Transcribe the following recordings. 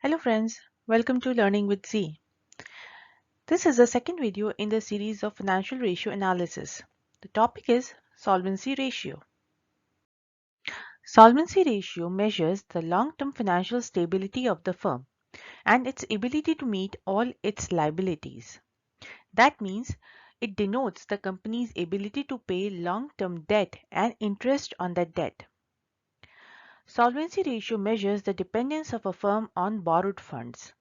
Hello friends, welcome to Learning with Z. This is the second video in the series of financial ratio analysis. The topic is Solvency Ratio. Solvency Ratio measures the long-term financial stability of the firm and its ability to meet all its liabilities. That means it denotes the company's ability to pay long-term debt and interest on that debt. Solvency Ratio measures the dependence of a firm on borrowed funds.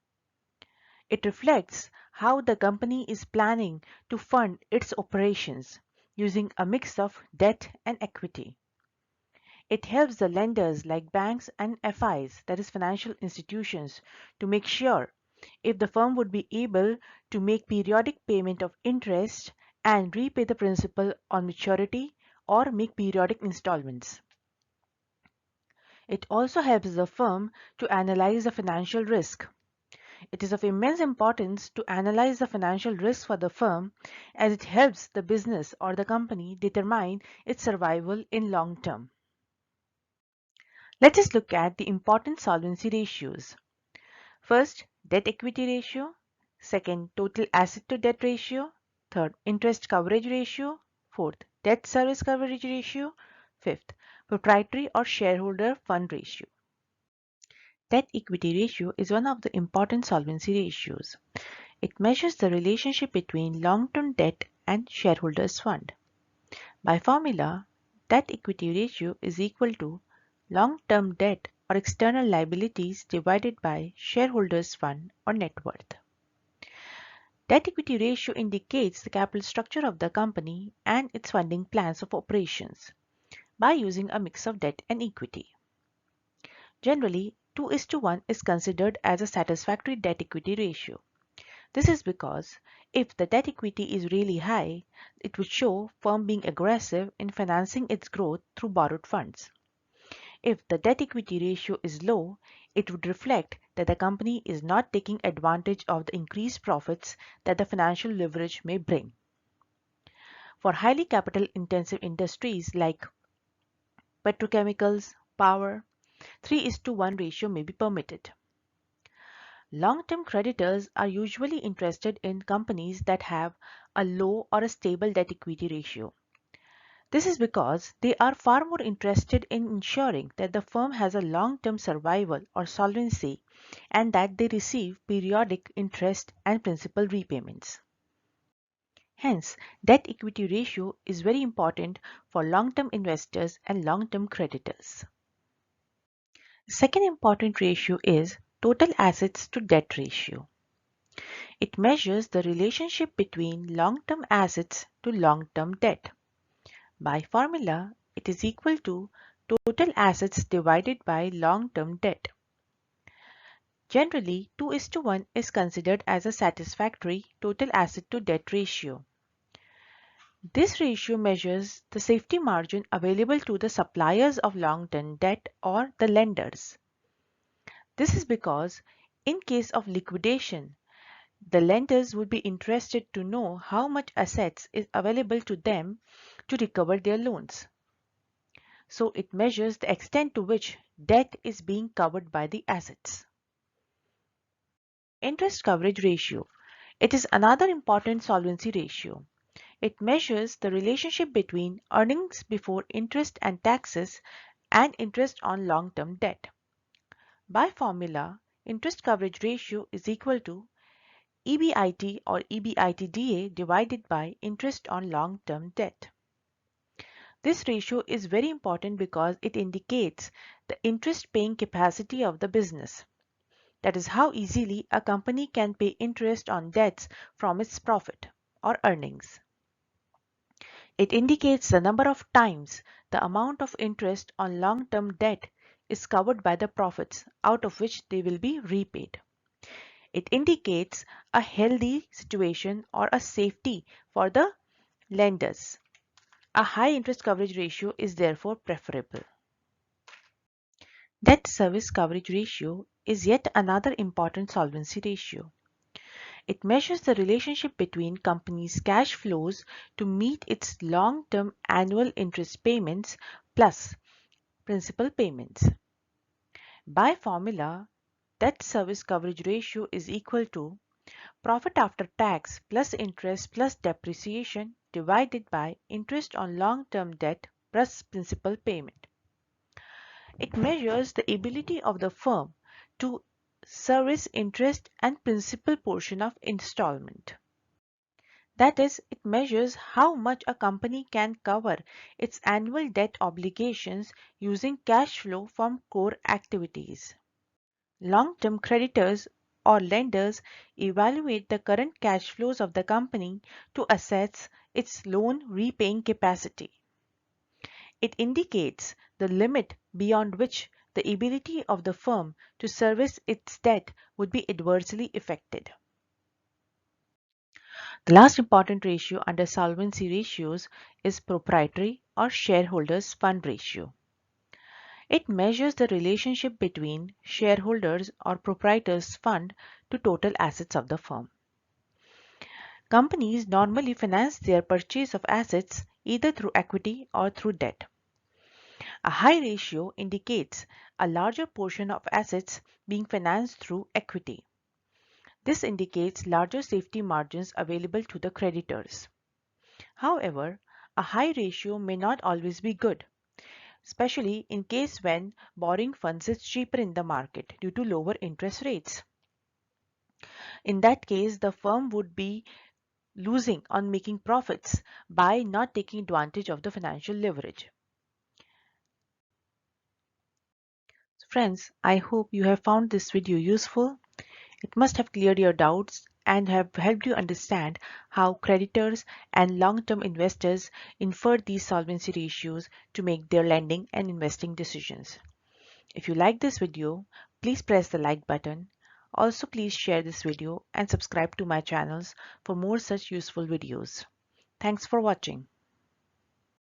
It reflects how the company is planning to fund its operations using a mix of debt and equity. It helps the lenders like banks and FIs, that is financial institutions, to make sure if the firm would be able to make periodic payment of interest and repay the principal on maturity or make periodic installments. It also helps the firm to analyze the financial risk. It is of immense importance to analyze the financial risk for the firm as it helps the business or the company determine its survival in long term. Let us look at the important solvency ratios. First, debt equity ratio. Second, total asset to debt ratio. Third, interest coverage ratio. Fourth, debt service coverage ratio. Fifth, proprietary or shareholder fund ratio. Debt equity ratio is one of the important solvency ratios. It measures the relationship between long-term debt and shareholders' fund. By formula, debt equity ratio is equal to long-term debt or external liabilities divided by shareholders' fund or net worth. Debt equity ratio indicates the capital structure of the company and its funding plans of operations by using a mix of debt and equity. Generally, 2:1 is considered as a satisfactory debt equity ratio. This is because if the debt equity is really high, it would show firm being aggressive in financing its growth through borrowed funds. If the debt equity ratio is low, it would reflect that the company is not taking advantage of the increased profits that the financial leverage may bring. For highly capital intensive industries like petrochemicals, power, 3:1 ratio may be permitted. Long-term creditors are usually interested in companies that have a low or a stable debt equity ratio. This is because they are far more interested in ensuring that the firm has a long-term survival or solvency and that they receive periodic interest and principal repayments. Hence, debt equity ratio is very important for long-term investors and long-term creditors. The second important ratio is total assets to debt ratio. It measures the relationship between long-term assets to long-term debt. By formula, it is equal to total assets divided by long-term debt. Generally, 2:1 is considered as a satisfactory total asset to debt ratio. This ratio measures the safety margin available to the suppliers of long-term debt or the lenders. This is because in case of liquidation, the lenders would be interested to know how much assets is available to them to recover their loans. So it measures the extent to which debt is being covered by the assets. Interest coverage ratio. It is another important solvency ratio. It measures the relationship between earnings before interest and taxes and interest on long-term debt. By formula, interest coverage ratio is equal to EBIT or EBITDA divided by interest on long-term debt. This ratio is very important because it indicates the interest paying capacity of the business. That is how easily a company can pay interest on debts from its profit or earnings. It indicates the number of times the amount of interest on long-term debt is covered by the profits out of which they will be repaid. It indicates a healthy situation or a safety for the lenders. A high interest coverage ratio is therefore preferable. Debt service coverage ratio is yet another important solvency ratio. It measures the relationship between company's cash flows to meet its long-term annual interest payments plus principal payments. By formula, debt service coverage ratio is equal to profit after tax plus interest plus depreciation divided by interest on long-term debt plus principal payment. It measures the ability of the firm to service interest and principal portion of installment. That is, it measures how much a company can cover its annual debt obligations using cash flow from core activities. Long-term creditors or lenders evaluate the current cash flows of the company to assess its loan repaying capacity. It indicates the limit beyond which the ability of the firm to service its debt would be adversely affected. The last important ratio under solvency ratios is proprietary or shareholders fund ratio. It measures the relationship between shareholders or proprietors fund to total assets of the firm. Companies normally finance their purchase of assets either through equity or through debt. A high ratio indicates a larger portion of assets being financed through equity. This indicates larger safety margins available to the creditors. However, a high ratio may not always be good, especially in case when borrowing funds is cheaper in the market due to lower interest rates. In that case, the firm would be losing on making profits by not taking advantage of the financial leverage. Friends, I hope you have found this video useful. It must have cleared your doubts and have helped you understand how creditors and long-term investors infer these solvency ratios to make their lending and investing decisions. If you like this video, please press the like button. Also, please share this video and subscribe to my channels for more such useful videos. Thanks for watching.